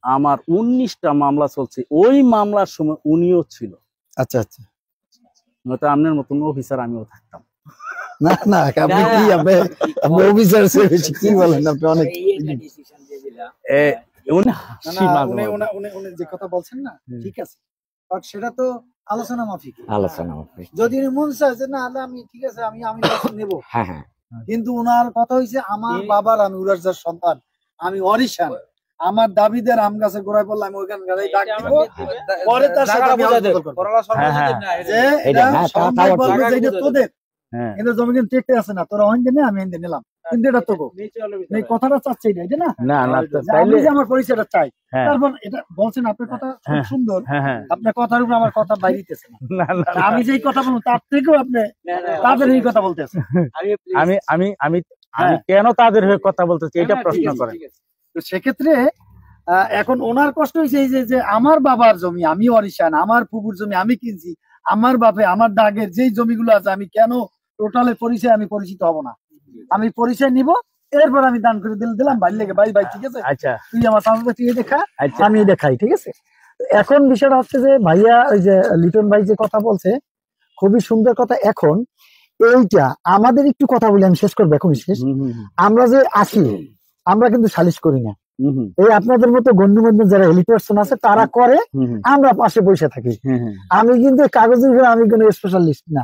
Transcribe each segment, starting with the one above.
আমার 19টা মামলা চলছে, ওই মামলার সময় উনিও ছিল। আচ্ছা আচ্ছা, নয়তো আপনার মতন অফিসার আমিও থাকতাম না না, আপনি কি আপনি অফিসার কি বলেন, আপনি অনেক যে কথা বলছেন না, ঠিক আছে, সেটা তো আলোচনা মাফিক, আলোচনা মাফিক। যদি মন চায় যে না আমি ঠিক আছে আমি নেব, হ্যাঁ হ্যাঁ, কিন্তু ওনার কথা হইছে আমার বাবার, আমি উড়ার সন্তান, আমি অরিশান, আমার দাবিদের আম গাছে গোড়ায় পড়লে আমি ওইখান গাড়ি ডাক দিব, পরে তার সাথে তোদের কিন্তু জমি কিন্তু টেকতে আছে না, তোরা ওইখানে নে, আমি এনে নিলাম, কিন্তু এটা তো এই কথাটা চাচ্ছে এটা না, আমি যে আমার পরিচয়টা চাই। তারপর এটা বলছেন আপনার কথা খুব সুন্দর, আপনার কথার উপর আমার কথা বাইরিতেছে না, আমি যেই কথা বলবো তার থেকেও আপনি তাদের এই কথা বলতেছেন। আমি আমি আমি আমি কেন তাদের হয়ে কথা বলতেছি এটা প্রশ্ন করেন। তো সেক্ষেত্রে এখন ওনার কষ্ট হয়েছে এই যে আমার বাবার জমি আমি অরিশান, আমার ফুপুর জমি আমি কিনছি, আমার বাপে আমার দাগের যেই জমিগুলো আছে আমি কেন টোটালের পরিচয় আমি পরিচিত হব না, আমি পরিচয় নিব, এরপর আমি দান করে দিলাম ভাই লেগে, ভাই ভাই ঠিক আছে, আচ্ছা তুই আমার সামনে তুই দেখা, আমি দেখাই, ঠিক আছে। এখন বিষয়টা হচ্ছে যে ভাইয়া ওই যে লিটন ভাই যে কথা বলছে খুবই সুন্দর কথা। এখন এইটা আমাদের একটু কথা বলে আমি শেষ করবো, এখন শেষ। আমরা যে আসি আমরা কিন্তু সালিশ করি না, এই আপনাদের মতো গণ্যমান্য যারা হেলিপার্সন আছে তারা করে, আমরা পাশে বসে থাকি। আমি কিন্তু কাগজের উপরে আমি কোনো স্পেশালিস্ট না,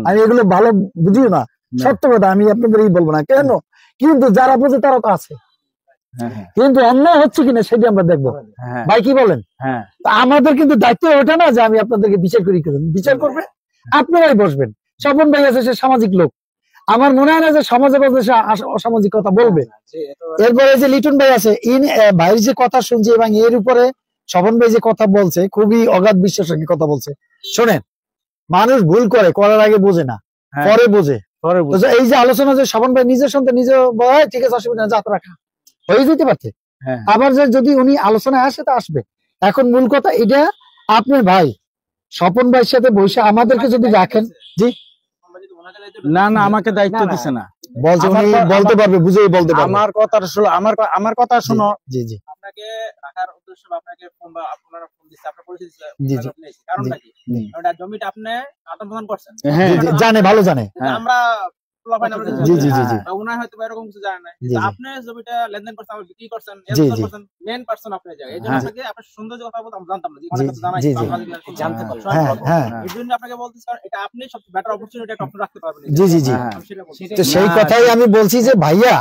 আমি এগুলো ভালো বুঝিও না, সত্য কথা আমি আপনাদের বলবো না কেন, কিন্তু যারা বোঝে তারা তো আছে, কিন্তু অন্যায় হচ্ছে কিনা সেটি আমরা দেখবো। ভাই কি বলেন? আমাদের কিন্তু দায়িত্ব ওটা না যে আমি আপনাদেরকে বিচার করি, বিচার করবে আপনারাই বসবেন। স্বপন ভাই আছে, সে সামাজিক লোক, আমার মনে হয় না যে সমাজে বলতে অসামাজিক কথা বলবে। এরপরে যে লিটন ভাই আছে, ভাইয়ের যে কথা শুনছি এবং এর উপরে স্বপন ভাই যে কথা বলছে খুবই অগাধ বিশ্বাসের কথা বলছে। শোনেন, মানুষ ভুল করে, করার আগে বোঝে না, পরে বোঝে। এই যে আলোচনা যে স্বপন ভাই নিজের সন্তান নিজে ঠিক আছে অসুবিধা না, যাত্রা রাখা হয়ে যেতে পারছে, আবার যে যদি উনি আলোচনায় আসে তা আসবে। এখন মূল কথা এটা, আপনার ভাই স্বপন ভাইয়ের সাথে বসে আমাদেরকে যদি রাখেন। জি না না, আমাকে দায়িত্ব দিছে না, বলছে উনি বলতে পারবে, বুঝেই বলতে পারবে। আমার কথা শুনো, আমার কথা শুনো। জি জি, আপনাকে রাখার উদ্দেশ্য বা আপনাকে ফোন বা আপনারা ফোন দিচ্ছে, আপনার পরিচিত কারণটা কি? ওটা জমিটা আপনি আদান প্রদান করছেন, জানে, ভালো জানে, আমরা জি জি জি জি, উনার হয়তো এরকম কিছু জানে না, আপনি জমিটা লেনদেন করছেন, আপনি বিক্রি করছেন, মেন পারসন আপনি জায়গা, এই জন্য আপনাকে আপনার সুন্দর কথা বলতে আমরা জানতাম না, জানতে পারলাম, এই জন্য আপনাকে বলতে স্যার এটা আপনি সবচেয়ে বেটার অপরচুনিটি একটা আপনি রাখতে পারবেন। জি জি জি, তো সেই কথাই আমি বলছি যে ভাইয়া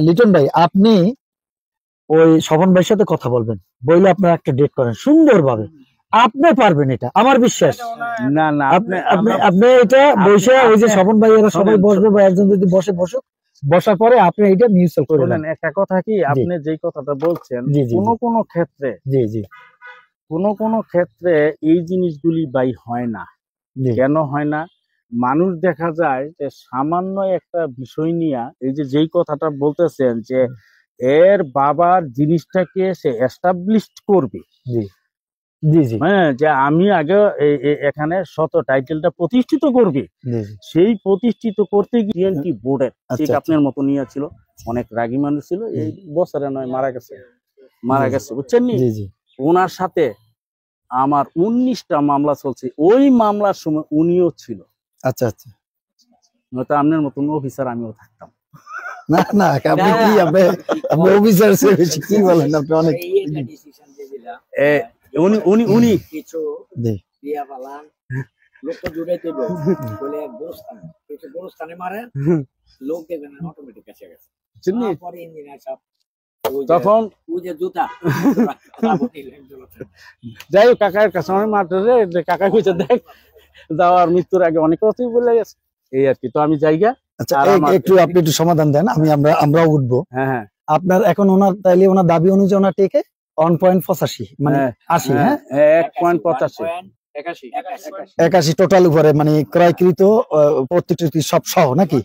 লিটন ভাই, আপনি ওই স্বপন ভাইয়ের সাথে কথা বলবেন, বইলে আপনারা একটা ডেট করেন সুন্দরভাবে, আপনি পারবেন, এটা আমার বিশ্বাস। না না, আপনি এটা বসে ওই যে স্বপন ভাই এরা সবাই বসবে, বা একজন যদি বসে বসুক, বসার পরে আপনি এটা মিউচুয়াল করে নেন। একটা কথা কি, আপনি যেই কথাটা বলছেন, কোন ক্ষেত্রে জি জি কোন ক্ষেত্রে এই জিনিসগুলি বাই হয় না। কেন হয় না? মানুষ দেখা যায় যে সামান্য একটা বিষয় নিয়ে, এই যে যেই কথাটা বলতেছেন যে এর বাবার জিনিসটাকে সে এস্টাবলিশ করবে, হ্যাঁ, যে আমি আগে এখানে শত টাইটেলটা প্রতিষ্ঠিত করবে, সেই প্রতিষ্ঠিত করতে গিয়ে বোর্ডের ঠিক আপনার মতো নিয়ে ছিল, অনেক রাগী মানুষ ছিল, এই বছরে নয় মারা গেছে বুঝছেন নি। ওনার সাথে আমার 19টা মামলা চলছে, ওই মামলার সময় উনিও ছিল। আচ্ছা আচ্ছা, নয়তো আপনার মতন অফিসার আমিও থাকতাম না না, আপনি কি আপনি অফিসার কি বলেন, আপনি অনেক উনি কিছু দিয়া পালান লোক তো জুড়াইতে বলে গোরস্থানে মারে লোক দেখবেন অটোমেটিক কাছে গেছে, পরে ইঞ্জিনিয়ার সব তখন জুতা যাই হোক, কাকার কাছে আমার মাঠে কাকা কইছে দেখ যাওয়ার মৃত্যুর আগে অনেক কথাই বলে গেছে, এই আর কি। তো আমি জায়গা একটু আপনি একটু সমাধান দেন, আমরাও উঠবো। আপনার এখন ওনার তাইলে ওনার দাবি অনুযায়ী ওনার টেকে 1.85 মানে 80, হ্যাঁ 81 টোটাল উপরে, মানে ক্রয়কৃত প্রত্যেকটি সব সহ নাকি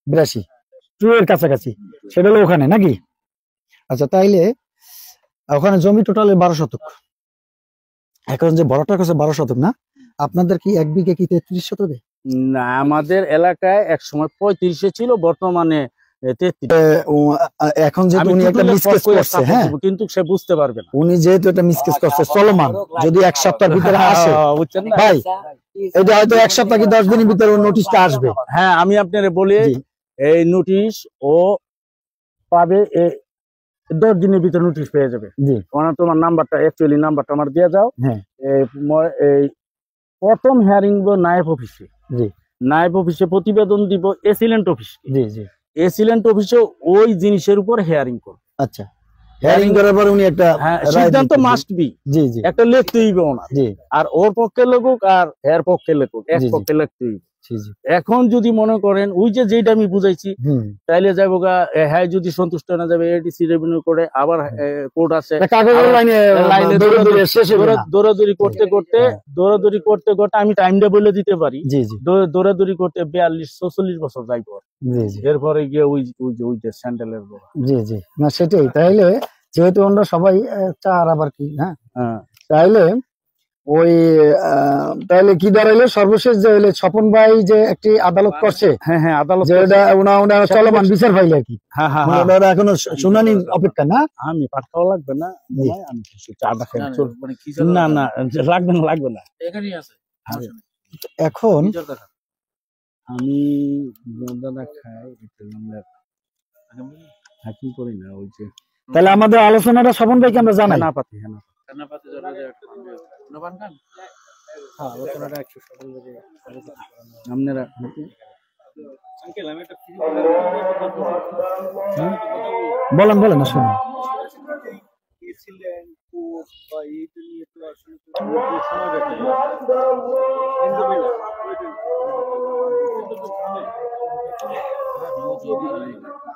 82 এর কাছাকাছি, সেটা হলো ওখানে নাকি? আচ্ছা, তাইলে ওখানে জমি টোটাল 12 শতক, এখন যে বড়টার কাছে 12 শতক না, আপনাদের কি 1 বিঘা কি 33 শতকে? না, আমাদের এলাকায় এক সময় 35 ছিল, বর্তমানে এখন যেহেতু উনি একটা মিসকেস করছে, হ্যাঁ, কিন্তু সে বুঝতে পারবে না। উনি যেহেতু একটা মিসকেস করছে চলমান, যদি 1 সপ্তাহের ভিতরে আসে বুঝছেন না ভাই, এটা হয়তো 1 সপ্তাহ কি 10 দিনের ভিতরে নোটিশটা আসবে। হ্যাঁ, আমি আপনারে বলি এই নোটিশ ও পাবে 10 দিনের ভিতরে নোটিশ পেয়ে যাবে। জি, তোমার নাম্বারটা, অ্যাকচুয়ালি নাম্বারটা আমার দিয়ে যাও। হ্যাঁ, এই প্রথম হিয়ারিং নায়েব অফিসে, জি, নায়েব অফিসে প্রতিবেদন দিব এসিলেন্ট অফিস, জি, জি, এসিলেন্ট অফিসে ওই জিনিসের উপর হিয়ারিং করবে। আচ্ছা, হিয়ারিং করার পর উনি একটা সিদ্ধান্ত মাস্ট বি, জি, জি, একটা লিখতে হইবে ওনার, জি, আর ওর পক্ষে লেখুক আর এর পক্ষে লেখুক, এক পক্ষে লিখতে হইবে। এখন যদি মনে করেন ওই যে যেটা আমি বুঝাইছি, তাইলে যাবো গা, হ্যাঁ যদি সন্তুষ্ট না যাবে এডিসি রেভিনিউ করে, আবার কোর্ট আছে, দৌড়াদৌড়ি করতে করতে আমি টাইমটা বলে দিতে পারি, দৌড়াদৌড়ি করতে 42-44 বছর যাইব, এরপরে গিয়ে ওই যে স্যান্ডেলের বড়। জি, জি, না সেটাই। তাইলে যেহেতু আমরা সবাই চার আবার কি, হ্যাঁ, তাইলে ওই তাহলে কি দাঁড়াইলো সর্বশেষ যে হইলে স্বপন ভাই যে একটি আদালত করছে, হ্যাঁ হ্যাঁ, আদালত ওনার চলমান বিচার ফাইল আর কি, এখনো শুনানি অপেক্ষা না। আমি পাঠ খাওয়া লাগবে না, আমি চাটা খাই, না না লাগবে না, লাগবে না, এখানেই আছে। এখন আমি দাদা খাই, হাকিম করি না, ওই যে তাহলে আমাদের আলোচনাটা স্বপন ভাইকে আমরা জানাই না পাতি, হ্যাঁ না বলেন বলেন না শুনুন।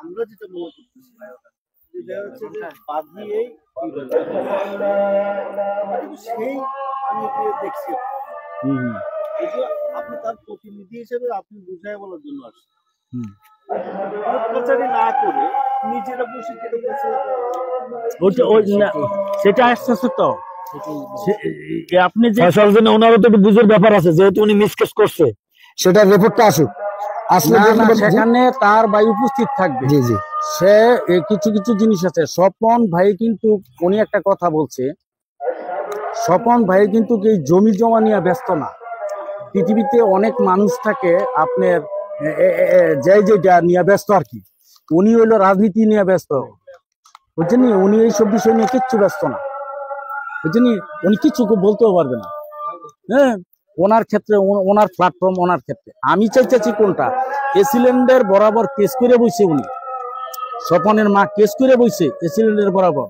আমরা যেটা মনে করতেছি যেটা হচ্ছে যে বাঁধিয়েই সেই আমি দেখছি, আপনি তার প্রতিনিধি হিসেবে আপনি বুঝাই বলার জন্য আসছেন, প্রচারী না করে নিজেরা বসে সেটা আসতেছে তো। আপনি যে ওনারও তো বুঝার ব্যাপার আছে, যেহেতু উনি মিসকেস করছে সেটা রিপোর্টটা আসুক, আসলে সেখানে তার ভাই উপস্থিত থাকবে। জি, জি, সে কিছু কিছু জিনিস আছে। স্বপন ভাই কিন্তু উনি একটা কথা বলছে, স্বপন ভাই কিন্তু এই জমি জমা নিয়ে ব্যস্ত না। পৃথিবীতে অনেক মানুষ থাকে আপনার যেটা নিয়ে ব্যস্ত আর কি, উনি হইলো রাজনীতি নিয়ে ব্যস্ত, বুঝছেন, উনি এইসব বিষয় নিয়ে কিচ্ছু ব্যস্ত না, বুঝছেন, উনি কিছু বলতেও পারবে না। হ্যাঁ, ওনার ক্ষেত্রে ওনার প্ল্যাটফর্ম, ওনার ক্ষেত্রে আমি চাইতেছি কোনটা, এসিলেন্ডার বরাবর কেস করে বইছে উনি, স্বপনের মা কেস করে বইছে এসিলেন্ডার বরাবর।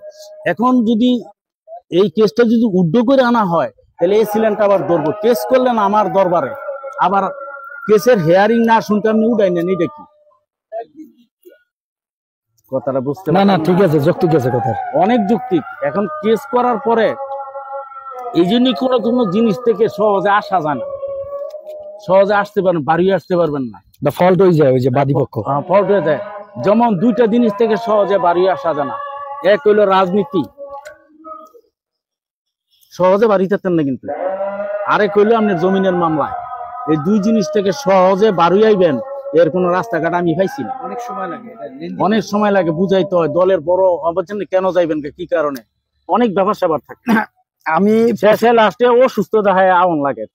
এখন যদি এই কেসটা যদি উড্ড করে আনা হয়, তাহলে এসিলেন্ডটা আবার ধরবো, কেস করলেন আমার দরবারে, আবার কেসের হেয়ারিং না শুনতে আপনি উঠাই নেন, এটা কি কথাটা বুঝতে? না না ঠিক আছে, যৌক্তিক আছে কথা, অনেক যৌক্তিক। এখন কেস করার পরে এই জন্য কোনো জিনিস থেকে সহজে আসা যায় না, সহজে আসতে পারেন, বাড়ি আসতে পারবেন না, ফল্ট হয়ে যায়, ওই যে বাদীপক্ষ ফল্ট হয়ে যায়। যেমন দুইটা জিনিস থেকে সহজে বাড়ি আসা যায় না, এক হইলো রাজনীতি, সহজে বাড়ি যেতেন না, কিন্তু আরেক হইলো আপনার জমিনের মামলায়। এই দুই জিনিস থেকে সহজে বাড়ি আইবেন, এর কোন রাস্তাঘাট আমি পাইছি না। অনেক সময় লাগে, বুঝাইতে হয়, দলের বড় অবদান, কেন যাইবেন, কি কারণে, অনেক ব্যাপার স্যাপার থাকে। আমি শেষে লাস্টে অসুস্থ দেখায় আউন লাগে।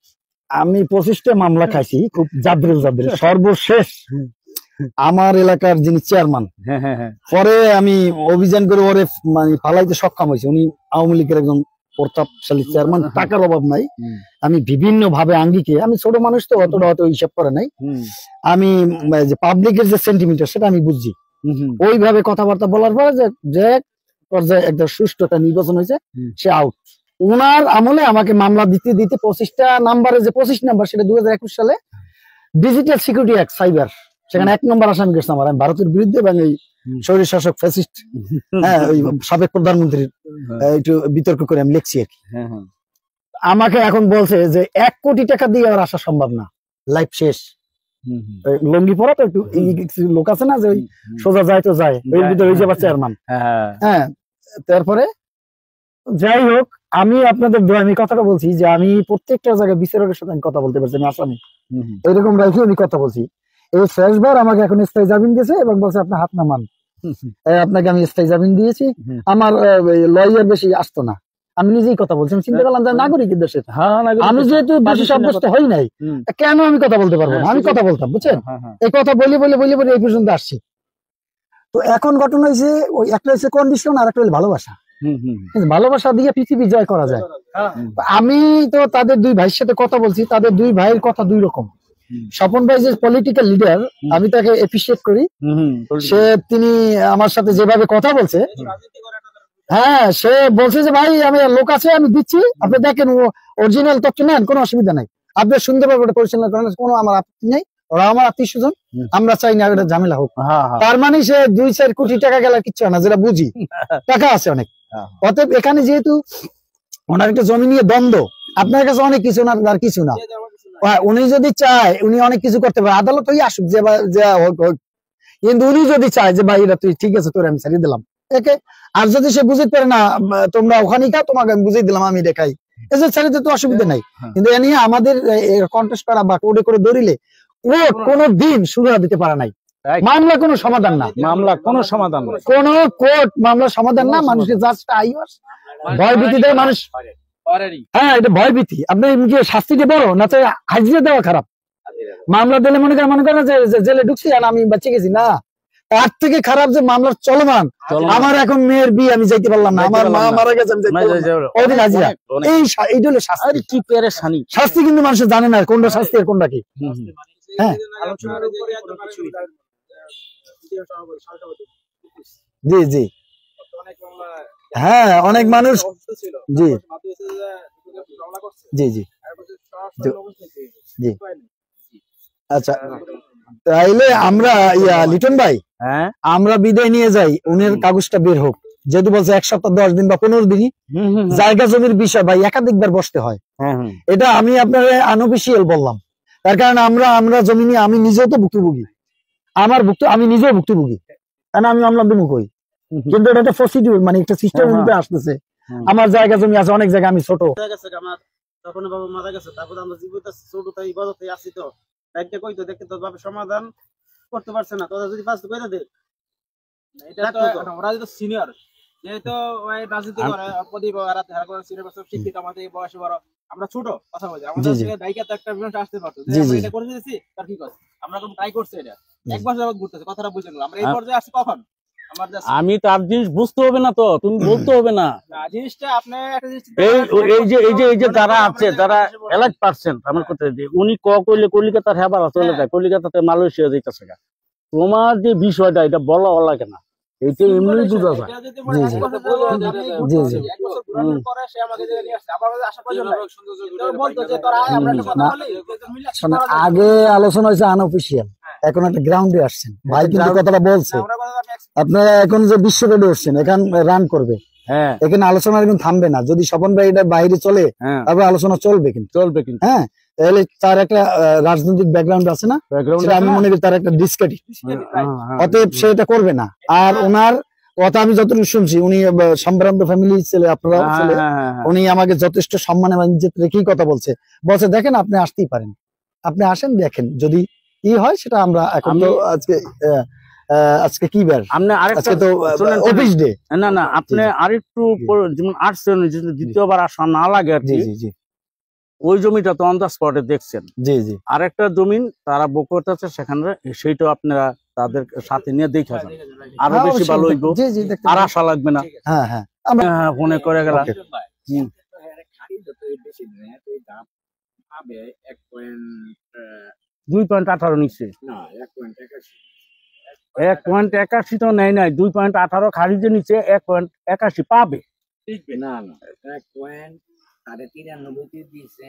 আমি 25টা মামলা খাইছি, খুব জাদ্রে সর্বশেষ আমার এলাকার যিনি চেয়ারম্যান, পরে আমি অভিযান করে ওরে মানে পালাইতে সক্ষম হয়েছি। উনি আওয়ামী লীগের একজন প্রতাপশালী চেয়ারম্যান, টাকার অভাব নাই। আমি বিভিন্ন ভাবে আঙ্গিকে, আমি ছোট মানুষ তো অতটা হয়তো হিসাব করে নাই, আমি যে পাবলিকের যে সেন্টিমিটার সেটা আমি বুঝছি। ওইভাবে কথাবার্তা বলার পরে যে পর্যায়ে একটা সুষ্ঠুতা নির্বাচন হয়েছে, সে আউট। ওনার আমলে আমাকে মামলা দিতে দিতে 25টা নাম্বারে যে 25 নাম্বার, সেটা 2021 সালে ডিজিটাল সিকিউরিটি অ্যাক্ট সাইবার, সেখানে 1 নম্বর আসামি করছে আমার, আমি ভারতের বিরুদ্ধে এবং এই শরীর শাসক ফ্যাসিস্ট, হ্যাঁ, ওই সাবেক প্রধানমন্ত্রীর একটু বিতর্ক করে আমি লিখছি আর কি। আমাকে এখন বলছে যে 1 কোটি টাকা দিয়ে আর আসা সম্ভব না, লাইফ শেষ। লঙ্গি পরা তো একটু লোক আছে না, যে ওই সোজা যায় তো যায়, এর ভিতরে হয়ে যাবে চেয়ারম্যান। হ্যাঁ, তারপরে যাই হোক, আমি আপনাদের আমি কথাটা বলছি যে আমি প্রত্যেকটা জায়গায় বিচারকের সাথে আমি কথা বলতে পারছি, আমি আসামি এরকম রাখি আমি কথা বলছি। এই ফ্রেশ বার আমাকে এখন স্থায়ী জামিন দিয়েছে এবং বলছে আপনি হাত নামান, আপনাকে আমি স্থায়ী জামিন দিয়েছি। আমার লয়ার বেশি আসতো না, আমি নিজেই কথা বলছি। আমি চিন্তা করলাম যে নাগরিক দেশের, আমি যেহেতু বেশি সাব্যস্ত হই নাই, কেন আমি কথা বলতে পারবো না? আমি কথা বলতাম, বুঝছেন? এই কথা বলে বলে বলে বলে এই পর্যন্ত আসছি। তো এখন ঘটনা হয়েছে ওই একটা হচ্ছে কন্ডিশন, আর একটা হলো ভালোবাসা। ভালোবাসা দিয়ে পৃথিবী জয় করা যায়। আমি তো তাদের দুই ভাইয়ের সাথে কথা বলছি, তাদের দুই ভাইয়ের কথা দুই রকম। স্বপন ভাই যে পলিটিক্যাল লিডার, আমি তাকে এপ্রিসিয়েট করি। তিনি আমার সাথে যেভাবে কথা বলছে, হ্যাঁ, সে বলছে যে ভাই আমি লোক আছে, আমি দিচ্ছি, আপনি দেখেন অরিজিনাল তথ্য নেন, কোনো অসুবিধা নাই, আপনি সুন্দরভাবে ওটা পরিচালনা করেন, কোনো আমার আপত্তি নেই, ওরা আমার আত্মীয় স্বজন, আমরা চাই না এটা ঝামেলা হোক। তার মানে সে 2-4 কোটি টাকা গেলে কিচ্ছু না, যেটা বুঝি টাকা আছে অনেক। অতএব এখানে যেহেতু ওনার একটা জমি নিয়ে দ্বন্দ্ব, আপনার কাছে অনেক কিছু না, আর কিছু না, উনি যদি চায় উনি অনেক কিছু করতে পারে, আদালত হয়ে আসুক যে হোক, কিন্তু উনি যদি চায় যে ভাই এটা তুই ঠিক আছে, তোর আমি ছাড়িয়ে দিলাম একে, আর যদি সে বুঝতে পারে না তোমরা ওখানে খা, তোমাকে আমি বুঝিয়ে দিলাম আমি দেখাই, এসে ছাড়িতে তো অসুবিধা নাই। কিন্তু এ নিয়ে আমাদের কন্টেস্ট করা বা কোর্টে করে দৌড়িলে কোর্ট কোনো দিন সুবিধা দিতে পারে নাই। মামলা কোনো সমাধান না, মামলা কোনো সমাধান না, কোন কোর্ট মামলা সমাধান না। মানুষকে জাস্ট ভয় ভীতি দেয় মানুষ। হ্যাঁ, এটা ভয় ভীতি। আপনি শাস্তি দিয়ে বড় না, চাই হাজিরা দেওয়া খারাপ। মামলা দিলে মনে করেন যে জেলে ঢুকছি আর আমি বাঁচে গেছি, না, তার থেকে খারাপ যে মামলার চলমান। আমার এখন মেয়ের বিয়ে আমি যাইতে পারলাম না, আমার মা মারা গেছে, ওদিন হাজিরা, এইটা হলো শাস্তি। কি পেরেশানি শাস্তি, কিন্তু মানুষ জানে না কোনটা শাস্তি আর কোনটা কি। হ্যাঁ, জি জি, হ্যাঁ, অনেক মানুষ, জি জি জি জি। আচ্ছা, তাইলে আমরা লিটন ভাই, আমরা বিদায় নিয়ে যাই, উনের কাগজটা বের হোক, যেহেতু বলছে 1 সপ্তাহ 10 দিন বা 15 দিনই জায়গা জমির বিষয় ভাই একাধিকবার বসতে হয়। এটা আমি আপনার আনঅফিসিয়াল বললাম, তার কারণে আমরা জমি নিয়ে আমি নিজেও তো ভুক্তভোগী, আমি নিজেও ভুক্তভোগী, কারণ আমি আমলাদের মুখ হই। কিন্তু এটা একটা প্রসিডিউর, মানে একটা সিস্টেম অনুযায়ী আসতেছে। আমার জায়গা জমি আছে অনেক জায়গায়, আমি ছোট তখন বাবা মারা গেছে, তারপর আমরা জীবিত ছোট তাই ইবাদতে আসি, তো তাইকে কইতো দেখতে তোর বাবা সমাধান করতে পারছে না, তোরা যদি পাস কইরা দে, এটা তো ওরা যদি সিনিয়র, যেহেতু ওই রাজনীতি করে প্রদীপ রাতে হার করে সিনিয়র সব শিক্ষিত, আমাদের এই বয়সে বড়, আমরা ছোট কথা বলি, আমাদের থেকে দায়িত্ব তো একটা বিষয় আসতে পারতো যে আমরা এটা করে দিয়েছি, তার কি কথা, আমরা কোন ট্রাই করছি, এটা 1 বছর যাবত ঘুরতেছে, কথাটা বুঝে গেল, আমরা এই পর্যায়ে আসছি কখন। আমি তার জিনিস বুঝতে হবে না, তো তুমি বলতে হবে না জিনিসটা আপনি একটা জিনিস, এই যে যারা আছে, যারা এলাইট পার্সেন্ট, আমার কথা উনি কইলে কলিকাতার হেবার চলে যায়, কলিকাতাতে মালয়েশিয়া যাইতেছে, তোমার যে বিষয়টা এটা বলা লাগে না, এটা এমনি বোঝা যায়। আগে আলোচনা হয়েছে আনঅফিসিয়াল, এখন একটা গ্রাউন্ডে আসছেন ভাই, কিন্তু কথাটা বলছে আপনারা এখন যে বিশ্ব রোডে আসছেন, এখান রান করবে, এখানে আলোচনা এখন থামবে না। যদি স্বপন ভাই এটা বাইরে চলে, তবে আলোচনা চলবে, কিন্তু হ্যাঁ, তাহলে তার একটা রাজনৈতিক ব্যাকগ্রাউন্ড আছে না, আমি মনে করি তার একটা ডিসক্রেডিট, অতএব সে এটা করবে না। আর ওনার কথা আমি যতটুকু শুনছি, উনি সম্ভ্রান্ত ফ্যামিলি ছেলে, আপনারা ছেলে, উনি আমাকে যথেষ্ট সম্মান এবং ইজ্জত রেখেই কথা বলছে দেখেন আপনি আসতেই পারেন, আপনি আসেন, দেখেন যদি কি হয় সেটা। আমরা এখন তো আজকে কি বার, আজকে তো অফিস ডে, না আপনি আরেকটু যেমন আসছেন, দ্বিতীয়বার আসা না লাগে আর কি, ওই জমিটা তো অন দ্য স্পটে দেখছেন, জি জি, আরেকটা জমিন তারা বুক করতেছে, সেখানে সেইটাও আপনারা তাদের সাথে নিয়ে দেখে যান, আরো বেশি ভালো হইব, আর আশা লাগবে না। হ্যাঁ হ্যাঁ, ফোনে করে গেলাম। 2.18 নিচ্ছে, 1.81 তো নেয় নাই, 2.18 খারিজে নিচে 1.81 পাবে না 1.93 দিয়েছে,